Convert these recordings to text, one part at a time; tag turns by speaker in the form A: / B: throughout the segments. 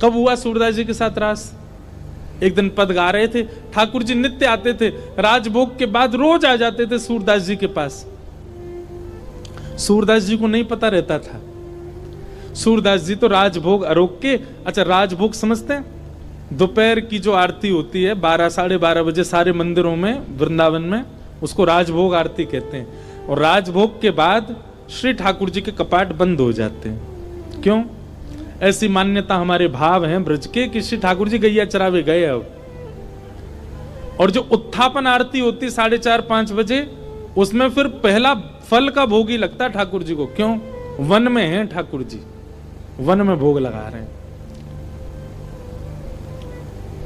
A: कब हुआ सूरदास जी के साथ रास? एक दिन पद गा रहे थे, ठाकुर जी नित्य आते थे, राजभोग के बाद रोज आ जाते थे सूरदास जी के पास। सूरदास जी को नहीं पता रहता था। सूरदास जी तो राजभोग अरोग के, अच्छा राजभोग समझते हैं? दोपहर की जो आरती होती है 12 साढ़े 12 बजे सारे मंदिरों में वृंदावन में, उसको राजभोग आरती कहते हैं। और राजभोग के बाद श्री ठाकुर जी के कपाट बंद हो जाते हैं। क्यों? ऐसी मान्यता हमारे भाव हैं ब्रज के कि श्री ठाकुर जी गैया चरावे गए अब। और जो उत्थापन आरती होती 4:30-5 बजे, उसमें फिर पहला फल का भोग ही लगता है ठाकुर जी को। क्यों? वन में हैं ठाकुर जी, वन में भोग लगा रहे हैं।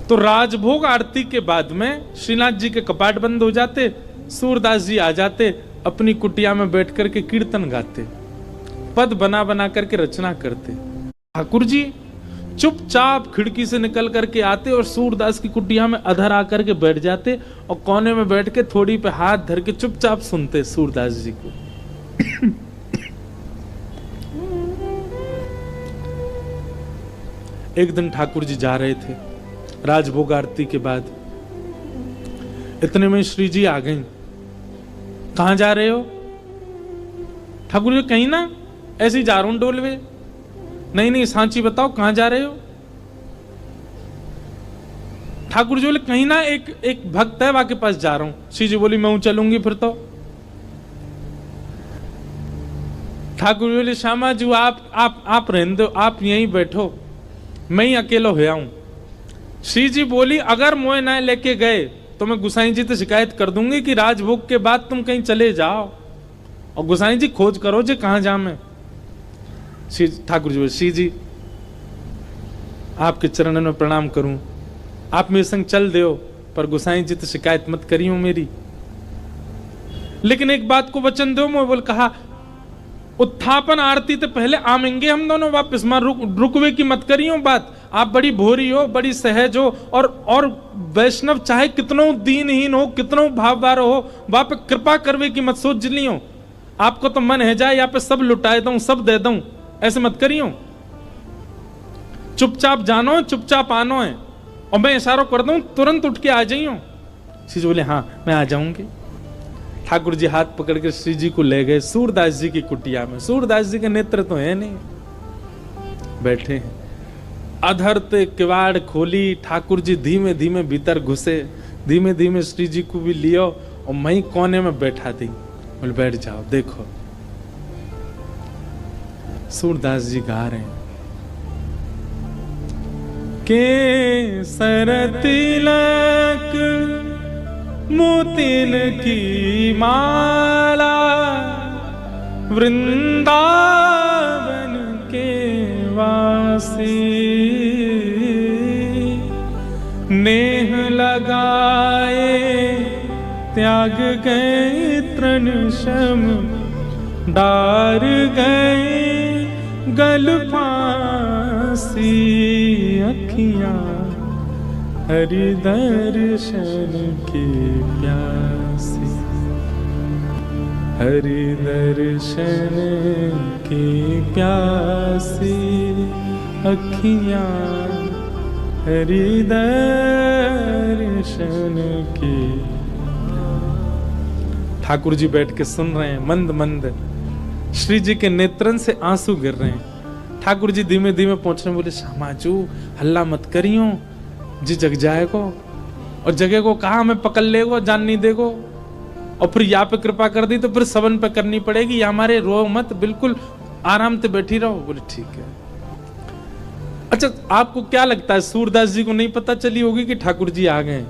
A: तो राजभोग आरती के बाद में श्रीनाथ जी के कपाट बंद हो जाते, सूरदास जी आ जाते, अपनी कुटिया में बैठ करके कीर्तन गाते, पद बना बना करके रचना करते। ठाकुर जी चुपचाप खिड़की से निकल करके आते और सूरदास की कुटिया में अधर आकर के बैठ जाते और कोने में बैठ के थोड़ी पे हाथ धर के चुपचाप सुनते सूरदास जी को। एक दिन ठाकुर जी जा रहे थे राजभोग आरती के बाद, इतने में श्री जी आ गई। कहां जा रहे हो? ठाकुर जी कहीं ना, ऐसे ही जा रहा हूं डोलवे। नहीं नहीं सांची बताओ कहां जा रहे हो? ठाकुर जी बोले कहीं ना, एक भक्त है वहां के पास जा रहा हूं। श्री जी बोली मैं चलूंगी फिर तो। ठाकुर जी बोले श्यामा जी आप रहने दो, आप यहीं बैठो, मैं ही अकेला हो आऊं। श्री जी बोली अगर मोए ना लेके गए तो मैं गुसाई जी से शिकायत कर दूंगी कि राजभोग के बाद तुम कहीं चले जाओ, और गुसाई जी खोज करो जे कहां जा मैं। ठाकुर जी बोले श्री जी आपके चरणों में प्रणाम करूं, आप मेरे संग चल दो, पर गुसाई जी तो शिकायत मत करियो मेरी, लेकिन एक बात को वचन दो। मैं बोल कहा उत्थापन आरती तो पहले आमेंगे हम दोनों वापस, मां रुकवे की मत करियो बात। आप बड़ी भोरी हो, बड़ी सहज हो, और वैष्णव चाहे कितनों दीनहीन हो, कितनों भाववार हो, वहां पे कृपा करवे की मत सोच लियो। आपको तो मन है जाए यहाँ पे सब लुटाए दूं, सब दे दूं, ऐसे मत करियो। चुपचाप जानो, चुपचाप आनो है, और मैं इशारा कर दूं तुरंत उठ के आ जाइयो। श्री जी बोले हाँ मैं आ जाऊंगी। ठाकुर जी हाथ पकड़ के श्री जी को ले गए सूरदास जी की कुटिया में। सूरदास जी के नेत्र तो है नहीं, बैठे हैं। अधर ते किवाड़ खोली, ठाकुर जी धीमे धीमे भीतर घुसे, धीमे धीमे श्री जी को भी लियो और मैं कोने में बैठा दी। बोले बैठ जाओ। देखो सूरदास जी गा रहे हैं के सर तिलक मोतिन की माला, वृंदावन के वासी, नेह लगाए त्याग गए तृण शम, डार गए गल फांसी, अखियां हरि दर्शन की प्यासी, हरि दर्शन की प्यासी, अखियां हरि दर्शन की। ठाकुर जी बैठ के सुन रहे हैं, मंद मंद श्री जी के नेत्रन से आंसू गिर रहे हैं। ठाकुर जी धीमे धीमे पहुंचने बोले श्यामाजू हल्ला मत करियो जी, जग जाएगो, और जगह को कहा हमें पकड़ लेगो, जान नहीं देगो, और फिर यहाँ पे कृपा कर दी तो फिर सबन पे करनी पड़ेगी, या हमारे रो मत, बिल्कुल आराम से बैठी रहो। बोले ठीक है। अच्छा आपको क्या लगता है सूरदास जी को नहीं पता चली होगी कि ठाकुर जी आ गए?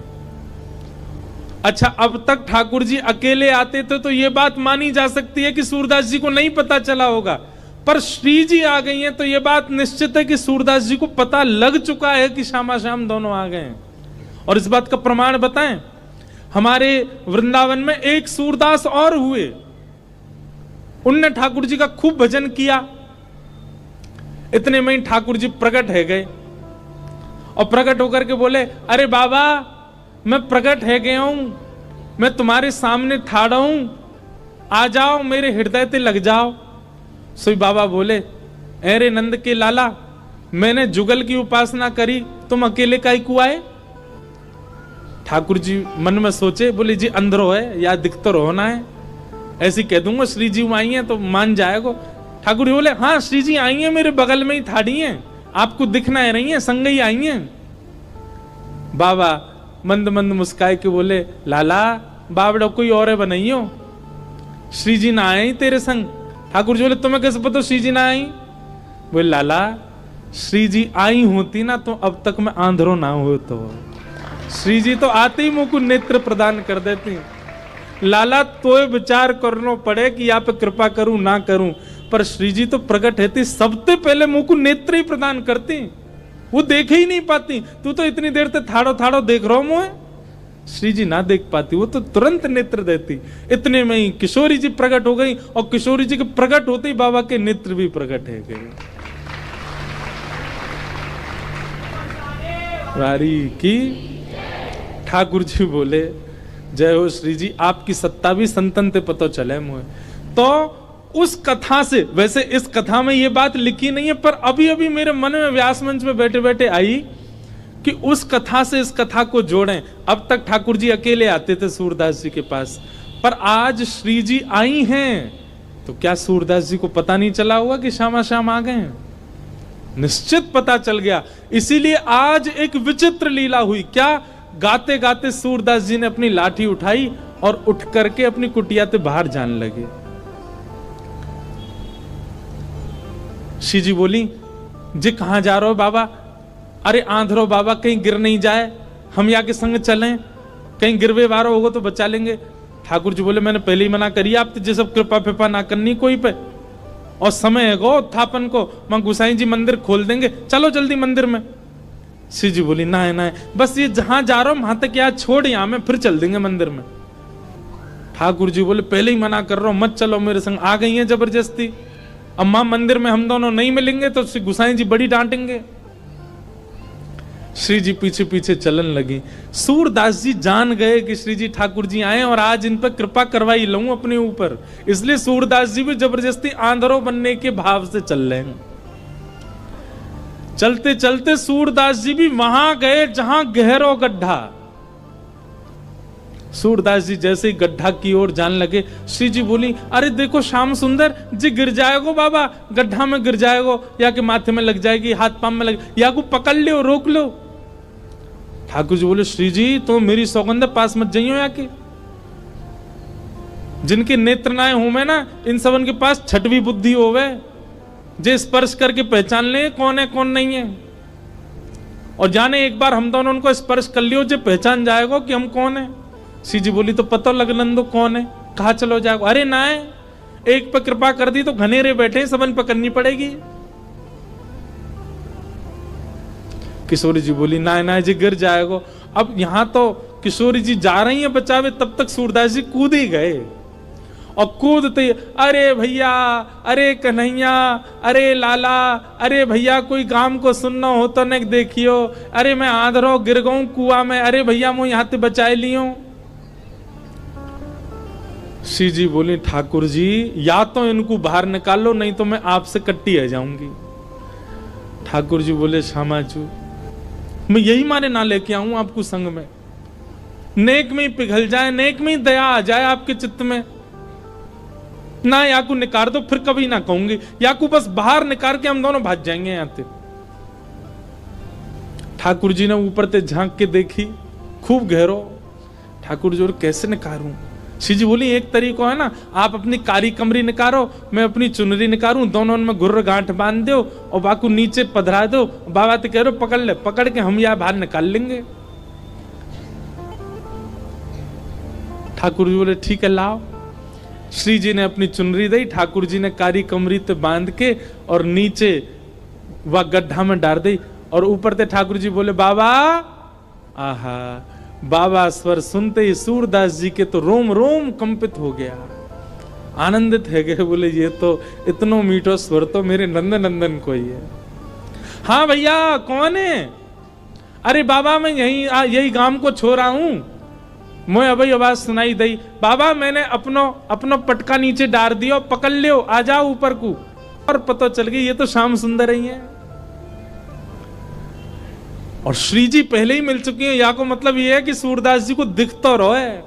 A: अच्छा अब तक ठाकुर जी अकेले आते थे तो ये बात मानी जा सकती है कि सूरदास जी को नहीं पता चला होगा, पर श्री जी आ गई हैं तो ये बात निश्चित है कि सूरदास जी को पता लग चुका है कि श्यामा श्याम दोनों आ गए हैं। और इस बात का प्रमाण बताएं, हमारे वृंदावन में एक सूरदास और हुए, उनने ठाकुर जी का खूब भजन किया। इतने में ठाकुर जी प्रकट है गए, और प्रकट होकर के बोले अरे बाबा मैं प्रकट है गया हूं, मैं तुम्हारे सामने ठाड़ा हूं, आ जाओ मेरे हृदय ते लग जाओ। सोई बाबा बोले अरे नंद के लाला मैंने जुगल की उपासना करी, तुम अकेले काहे को आए? ठाकुर जी मन में सोचे, बोले जी अंदरो है या दिखतो होना है, ऐसी कह दूंगा श्री जी आई हैं तो मान जाएगा। ठाकुर जी बोले हाँ श्री जी आई हैं, मेरे बगल में ही ठाड़ी हैं, आपको दिखना है रही है, संग ही आई हैं। बाबा मंद मंद मुस्काए के बोले लाला बाबड़ा कोई और है बनाइयो, श्री जी ना आए तेरे संग। ठाकुर जी बोले तुम्हें कैसे पता श्री जी ना आई? बोले लाला श्री जी आई होती ना तो अब तक मैं आंधरो ना हो, तो श्री जी तो आते ही मुंह को नेत्र प्रदान कर देती। लाला तो विचार करना पड़े कि यहाँ पे कृपा करूं ना करूं, पर श्री जी तो प्रकट है सबसे पहले मुंह को नेत्र ही प्रदान करती, वो देख ही नहीं पाती। तू तो इतनी देर तक थाड़ो थाड़ो देख रहा हूं मुझे, श्री जी ना देख पाती, वो तो तुरंत नेत्र देती। इतने में ही किशोरी जी प्रकट हो गई, और किशोरी जी के प्रकट होते ही बाबा के नेत्र भी प्रकट है गए। वारी की ठाकुर जी बोले जय हो श्री जी, आपकी सत्ता भी संतन ते पता चले मुझे। तो उस कथा से, वैसे इस कथा में ये बात लिखी नहीं है, पर अभी अभी मेरे मन में व्यास मंच में बैठे बैठे आई कि उस कथा से इस कथा को जोड़ें। अब तक ठाकुर जी अकेले आते थे सूरदास जी के पास, पर आज श्री जी आई हैं, तो क्या सूरदास जी को पता नहीं चला होगा कि श्यामा श्याम आ गए? निश्चित पता चल गया। इसीलिए आज एक विचित्र लीला हुई। क्या? गाते गाते सूरदास जी ने अपनी लाठी उठाई और उठ करके अपनी कुटिया से बाहर जाने लगे। श्री जी बोली जी कहां जा रहे हो बाबा? अरे आंधरो बाबा, कहीं गिर नहीं जाए, हम यहाँ के संग चलें, कहीं गिरवे वारो होगा तो बचा लेंगे। ठाकुर जी बोले मैंने पहले ही मना करी आप तो, जैसे कृपा फिपा ना करनी कोई पे, और समय है गो उत्थापन को, मां गुसाई जी मंदिर खोल देंगे, चलो जल्दी मंदिर में। श्री जी बोली ना है ना है, बस ये जहां जा रहा हूं वहां तक यहाँ छोड़, यहां में फिर चल देंगे मंदिर में। ठाकुर जी बोले पहले ही मना कर रहा हूं, मत चलो मेरे संग। आ गई है जबरदस्ती, अब मां मंदिर में हम दोनों नहीं मिलेंगे तो श्री गुसाई जी बड़ी डांटेंगे। श्री जी पीछे पीछे चलन लगी। सूरदास जी जान गए कि श्री जी ठाकुर जी आए और आज इन पर कृपा करवाई लूं अपने ऊपर, इसलिए सूरदास जी भी जबरदस्ती आंधरो बनने के भाव से चल रहे हैं। चलते चलते सूरदास जी भी वहां गए जहां गहरो गड्ढा। सूरदास जी जैसे ही गड्ढा की ओर जाने लगे, श्री जी बोली अरे देखो श्याम सुंदर जी गिर जाएगो बाबा, गड्ढा में गिर जाएगो, या के माथे में लग जाएगी, हाथ पांव में लग, या को पकड़ लो, रोक लो। ठाकुर जी बोले श्री जी तो मेरी सौगंध पास मत जाइयो, या के जिनके नेत्र नाए होवे ना, इन सबन के पास छठवीं बुद्धि होवे, जे स्पर्श करके पहचान ले कौन है कौन नहीं है। और जाने एक बार हम दोनों उनको स्पर्श कर लियो, जो पहचान जाएगा कि हम कौन है। श्री जी बोली तो पता लगन दो कौन है, कहा चलो जाएगा। अरे ना है, एक पर कृपा कर दी तो घनेरे बैठे सबन पर करनी पड़ेगी। किशोरी जी बोली ना ना जी गिर जाएगा। अब यहां तो किशोरी जी जा रही हैं बचावे, तब तक सूरदास जी कूद ही गए, और कूदते अरे भैया, अरे कन्हैया, अरे लाला, अरे भैया कोई काम को सुनना हो तो न देखियो, अरे मैं आंधरो गिर गऊं कुआ में, अरे भैया मुझे यहाँ से बचाए लियो। श्री जी बोली ठाकुर जी या तो इनको बाहर निकालो, नहीं तो मैं आपसे कट्टी आ जाऊंगी। ठाकुर जी बोले श्यामाचू मैं यही मारे ना लेके आऊं आपको संग में, नेक में ही पिघल जाए, नेक में ही दया आ जाए आपके चित्त में ना, या को निकाल दो, फिर कभी ना कहूंगी, या को बस बाहर निकाल के हम दोनों भाग जाएंगे यहां से। ठाकुर जी ने ऊपर से झांक के देखी, खूब गहरो। ठाकुर जी कैसे निकारूं? श्री जी बोली एक तरीका है ना, आप अपनी कारी कमरी निकारो, मैं अपनी चुनरी निकारूं, दोनों में गुर्र गांठ बांध दो और बाकू नीचे पधरा दो, बाबा तो कह रहे पकड़ ले, पकड़ के हम यहां बाहर निकाल लेंगे। ठाकुर जी बोले ठीक है लाओ। श्री जी ने अपनी चुनरी दी, ठाकुर जी ने कारी कमरी ते बांध के और नीचे वह गड्ढा में डाल दी, और ऊपर से ठाकुर जी बोले बाबा। आहा, बाबा स्वर सुनते ही सूरदास जी के तो रोम रोम कंपित हो गया, आनंदित है गए, बोले ये तो इतनो मीठो स्वर तो मेरे नंदन नंदन को ही है। हाँ भैया कौन है? अरे बाबा मैं यही गांव को छोड़ा हूं, मुझे अभी आवाज सुनाई दी, बाबा मैंने अपनो पटका नीचे डाल दियो, पकड़ लियो, आ जाओ ऊपर को। और पता चल गई ये तो श्याम सुंदर ही है। और श्री जी पहले ही मिल चुकी हैं, या को मतलब ये है कि सूरदास जी को दिख तो रहो है,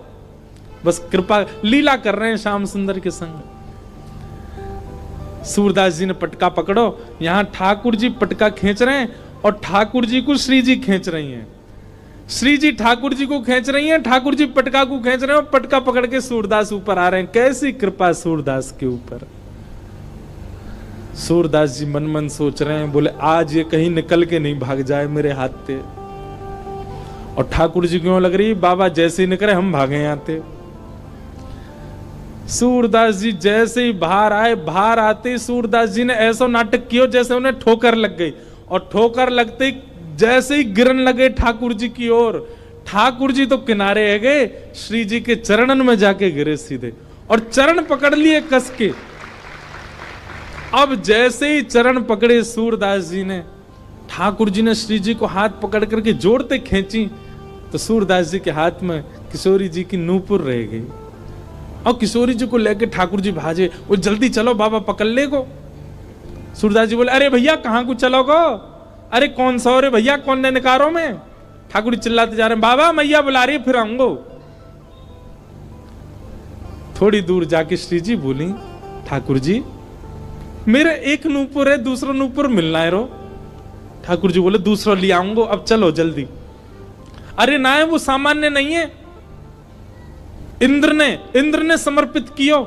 A: बस कृपा लीला कर रहे हैं श्याम सुंदर के संग। सूरदास जी ने पटका पकड़ो, यहां ठाकुर जी पटका खींच रहे हैं और ठाकुर जी को श्री जी खींच रही हैं। श्री जी ठाकुर जी को खींच रही हैं, ठाकुर जी पटका को खींच रहे हैं और पटका पकड़ के सूरदास ऊपर आ रहे हैं। कैसी कृपा सूरदास के ऊपर। सूरदास जी मन मन सोच रहे हैं, बोले आज ये कहीं निकल के नहीं भाग जाए मेरे हाथ से। और ठाकुर जी क्यों लग रही, बाबा जैसे ही निकले हम भागे आते। सूरदास जी जैसे ही बाहर आए, बाहर आते सूरदास जी ने ऐसा नाटक किया जैसे उन्हें ठोकर लग गई, और ठोकर लगते ही जैसे ही गिरन लगे ठाकुर जी की ओर, ठाकुर जी तो किनारे है गए, श्री जी के चरणन में जाके गिरे सीधे और चरण पकड़ लिए कस के। अब जैसे ही चरण पकड़े सूरदास जी ने, ठाकुर जी ने श्री जी को हाथ पकड़ करके जोड़ते खींची तो सूरदास जी के हाथ में किशोरी जी की नूपुर रह गई। और किशोरी जी को लेके ठाकुर जी भाजे, वो जल्दी चलो बाबा पकड़ ले को। सूरदास जी बोले अरे भैया कहां को चलोगो, अरे कौन सा हो रे भैया, कौन ने निकारो में। ठाकुर जी चिल्लाते जा रहे हैं, बाबा मैया बुला रही फिर आऊंगो। थोड़ी दूर जाके श्री जी बोली, ठाकुर जी मेरे एक नूपुर है, दूसरा नूपुर मिलना है रो। ठाकुर जी बोले दूसरा ले आऊंगो, अब चलो जल्दी। अरे ना है वो सामान्य नहीं है, इंद्र ने समर्पित कियो,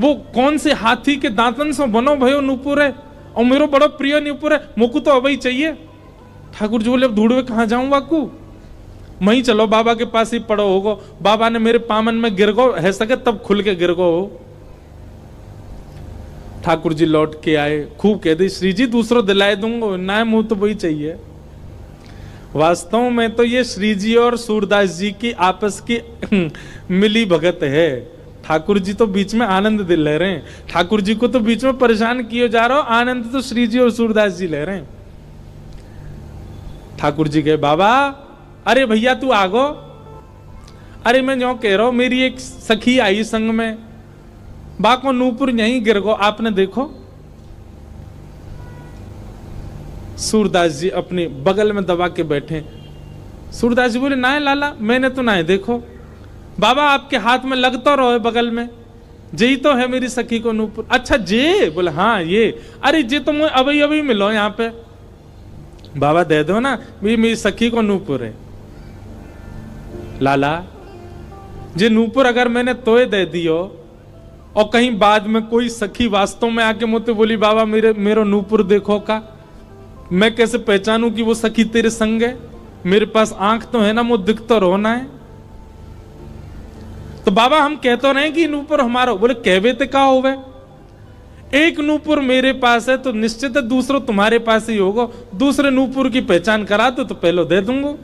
A: वो कौन से हाथी के दांतन से बनो भयो नूपुर है, और मेरो बड़ो प्रिय नूपुर है, मुकु तो अभी चाहिए। ठाकुर जी बोले अब ढूंढवे कहां जाऊं बाकू, वहीं चलो बाबा के पास ही पड़ो होगो, बाबा ने मेरे पामन में गिर गो है सके तब खुल के गिर गो हो। ठाकुर जी लौट के आए, खूब कह दी श्री जी दूसरों दिलाए दूंगा, ना मुंह तो वही चाहिए। वास्तव में तो ये श्री जी और सूरदास जी की आपस की मिली भगत है। ठाकुर जी तो बीच में आनंद दिल ले रहे हैं, ठाकुर जी को तो बीच में परेशान किए जा रहा हो, आनंद तो श्री जी और सूरदास जी ले रहे हैं। ठाकुर जी कहे बाबा अरे भैया तू आगो, अरे मैं जो कह रहा हूं मेरी एक सखी आई संग में, बाको नूपुर यहीं गिर गो, आपने देखो। सूरदास जी अपने बगल में दबा के बैठे। सूरदास जी बोले ना है लाला, मैंने तो ना है देखो। बाबा आपके हाथ में लगता रहो बगल में, जी तो है मेरी सखी को नूपुर। अच्छा जे, बोले हाँ ये, अरे जे तो मुझे अभी अभी मिलो यहाँ पे। बाबा दे दो ना, मेरी सखी को नूपुर है। लाला जे नूपुर अगर मैंने तोय दे दियो और कहीं बाद में कोई सखी वास्तव में आके मुझे बोली बाबा मेरो नूपुर देखो का, मैं कैसे पहचानूं कि वो सखी तेरे संग है? मेरे पास आंख तो है ना, मुझे दिख तो रोना है। तो बाबा हम कहते रहे कि नूपुर हमारा, बोले कहवे ते का होवे, एक नूपुर मेरे पास है तो निश्चित है दूसरा तुम्हारे पास ही होगा, दूसरे नूपुर की पहचान करा तो पहले दे दूंगा।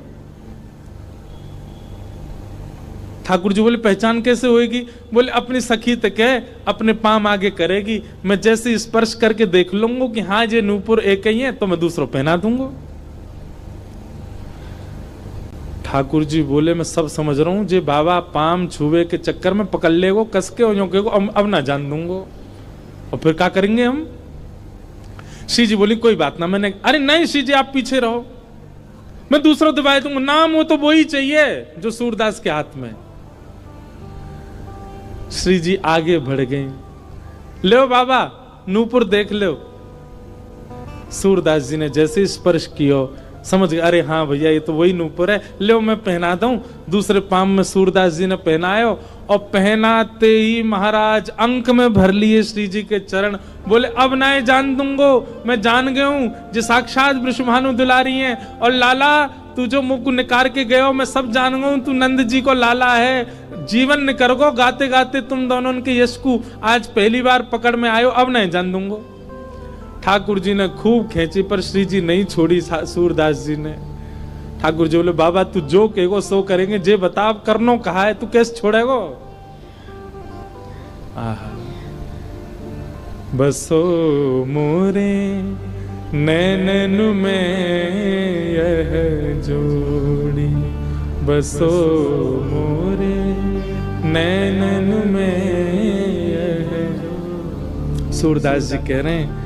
A: ठाकुर जी बोले पहचान कैसे होएगी? बोले अपनी सखी तक है, अपने पाम आगे करेगी, मैं जैसे स्पर्श करके देख लूंगा कि हाँ ये नूपुर एक ही है तो मैं दूसरों पहना दूंगा। ठाकुर जी बोले मैं सब समझ रहा हूं, जे बाबा पाम छुए के चक्कर में पकड़ लेगो कस के अब ना जान दूंगा, और फिर क्या करेंगे हम? श्री जी बोली कोई बात ना, मैंने अरे नहीं श्री जी आप पीछे रहो, मैं दूसरा दिवाई दूंगा, नाम वो तो वही चाहिए जो सूरदास के हाथ में। श्री जी आगे बढ़ गए, लो बाबा नूपुर देख लो। सूरदास जी ने जैसे स्पर्श किया समझ गए, अरे हाँ भैया ये तो वही नूपुर है, लो मैं पहना दूं। दूसरे पाम में सूरदास जी ने पहनायो और पहनाते ही महाराज अंक में भर लिए श्री जी के चरण। बोले अब ना जान दूंगो, मैं जान गया हूं जो साक्षात वृषभानु दुलारी हैं, और लाला तू जो मुख निकार के गयो मैं सब जान गया हूं, तू नंद जी को लाला है। जीवन निकर गो गाते गाते तुम दोनों के यश को आज पहली बार पकड़ में आयो, अब नहीं जान दूंगो। ठाकुर जी ने खूब खींची पर श्री जी नहीं छोड़ी सूरदास जी ने। ठाकुर जी बोले बाबा तू जो कहेगो सो करेंगे, जे बता अब करनो कहा है, तू कैसे छोड़ेगो? बसो मोरे नैनन में यह जोड़ी, बसो मोरे नैनन में यह जोड़ी। सूरदास जी कह रहे हैं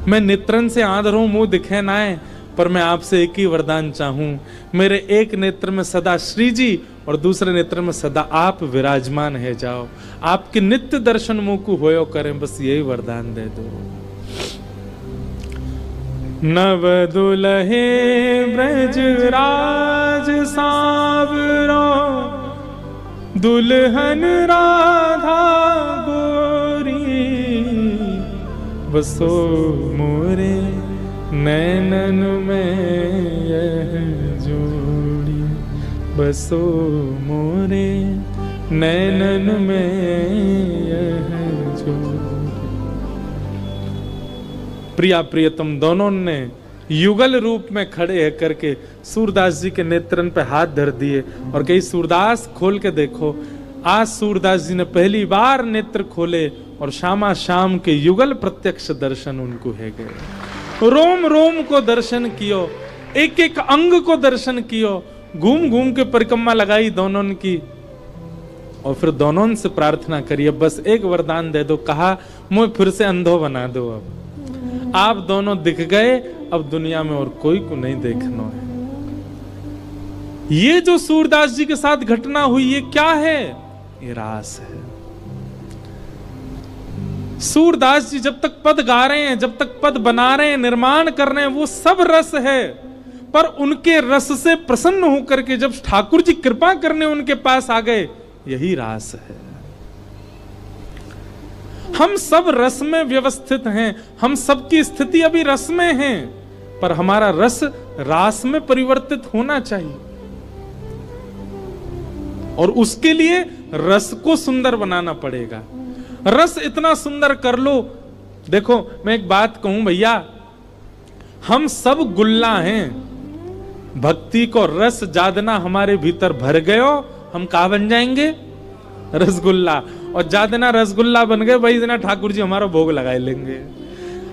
A: मैं नेत्रन से आंध रहा हूं, मुंह दिखे ना है, पर मैं आपसे एक ही वरदान चाहूं, मेरे एक नेत्र में सदा श्री जी और दूसरे नेत्र में सदा आप विराजमान है जाओ, आपके नित्य दर्शन मुकु होयो करें, बस यही वरदान दे दो। नव दुलहे ब्रज राज सावरो, दुल्हन राधा गोरी, बसो मोरे नैनन में यह जोड़ी, बसो मोरे नैनन में यह जोड़ी। प्रिया प्रियतम दोनों ने युगल रूप में खड़े है करके सूरदास जी के नेत्रन पे हाथ धर दिए और कही सूरदास खोल के देखो। आज सूरदास जी ने पहली बार नेत्र खोले और श्यामा श्याम के युगल प्रत्यक्ष दर्शन उनको है गए। रोम रोम को दर्शन कियो, एक एक अंग को दर्शन कियो, घूम घूम के परिक्रमा लगाई दोनों की और फिर दोनों से प्रार्थना करिए बस एक वरदान दे दो। कहा मुझे फिर से अंधो बना दो, अब आप दोनों दिख गए, अब दुनिया में और कोई को नहीं देखना है। ये जो सूरदास जी के साथ घटना हुई ये क्या है? ये रास है। सूरदास जी जब तक पद गा रहे हैं, जब तक पद बना रहे हैं, निर्माण कर रहे हैं, वो सब रस है, पर उनके रस से प्रसन्न होकर के जब ठाकुर जी कृपा करने उनके पास आ गए, यही रास है। हम सब रस में व्यवस्थित हैं, हम सबकी स्थिति अभी रस में है, पर हमारा रस रास में परिवर्तित होना चाहिए और उसके लिए रस को सुंदर बनाना पड़ेगा। रस इतना सुंदर कर लो। देखो मैं एक बात कहूं भैया, हम सब गुल्ला हैं, भक्ति को रस जादना हमारे भीतर भर गयो, हम कहा बन जाएंगे? रसगुल्ला। और जादना रसगुल्ला बन गए, वही जना ठाकुर जी हमारा भोग लगाए लेंगे।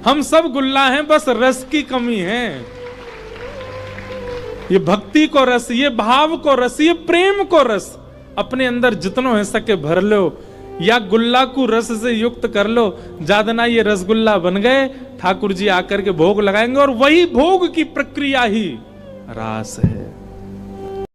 A: हम सब गुल्ला हैं, बस रस की कमी है। ये भक्ति को रस, ये भाव को रस, ये प्रेम को रस अपने अंदर जितनो है सके भर लो, या गुल्ला को रस से युक्त कर लो। जादना ये रसगुल्ला बन गए, ठाकुर जी आकर के भोग लगाएंगे और वही भोग की प्रक्रिया ही रास है।